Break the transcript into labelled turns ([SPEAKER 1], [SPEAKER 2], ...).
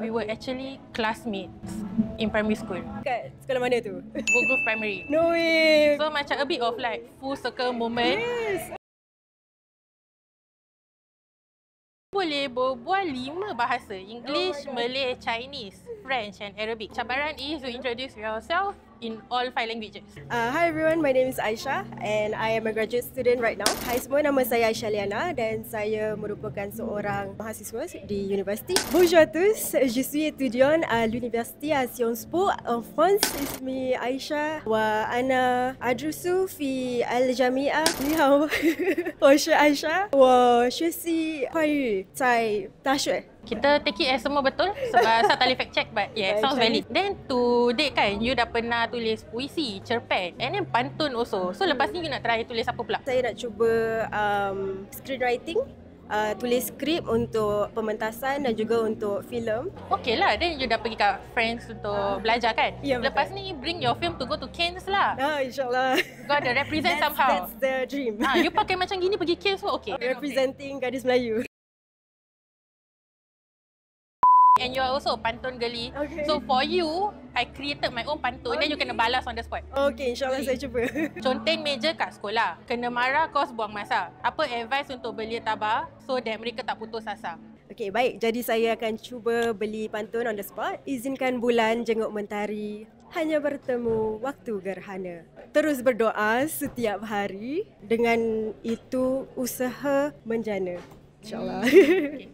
[SPEAKER 1] We were actually classmates in primary school.
[SPEAKER 2] Kat sekolah mana tu?
[SPEAKER 1] Woodgrove Primary.
[SPEAKER 2] No way!
[SPEAKER 1] So macam a bit of like full circle moment.
[SPEAKER 2] Yes!
[SPEAKER 1] Boleh berbual 5 bahasa. English, Malay, Chinese, French and Arabic. Cabaran is to introduce yourself in all 5 languages.
[SPEAKER 2] Hi everyone, my name is Aisha and I am a graduate student right now. Hai semua, nama saya Aisha Liana dan saya merupakan seorang mahasiswa di universiti. Bonjour à tous, je suis étudiante à l'université à Sciences Po en France. اسمي عايشة وأنا أدرس في الجامعة. 你好，我是Aisha，我学习华语在大学。
[SPEAKER 1] Kita take it as semua betul sebab Sat tali fact check but yeah, sounds valid. Then to date kan, you dah pernah tulis puisi, cerpen and then pantun also. So lepas ni you nak try tulis apa pula?
[SPEAKER 2] Saya nak cuba screenwriting, tulis skrip untuk pementasan dan juga untuk filem.
[SPEAKER 1] Okay lah, then you dah pergi kat France untuk belajar kan?
[SPEAKER 2] Ya, betul.
[SPEAKER 1] Lepas ni bring your film to go to Cannes lah.
[SPEAKER 2] InsyaAllah.
[SPEAKER 1] Got to represent somehow.
[SPEAKER 2] That's the dream.
[SPEAKER 1] You pakai macam gini pergi Cannes pun okay.
[SPEAKER 2] Representing gadis Melayu.
[SPEAKER 1] And you are also a pantun girly.
[SPEAKER 2] Okay.
[SPEAKER 1] So for you, I created my own pantun. Then you kena balas on the spot.
[SPEAKER 2] Okay, insyaAllah saya cuba.
[SPEAKER 1] Conten meja kat sekolah. Kena marah kos buang masa. Apa advice untuk belia tabah so that mereka tak putus asa?
[SPEAKER 2] Okay, baik. Jadi saya akan cuba beli pantun on the spot. Izinkan bulan jenguk mentari, hanya bertemu waktu gerhana. Terus berdoa setiap hari, dengan itu usaha menjana. InsyaAllah.
[SPEAKER 1] Okay.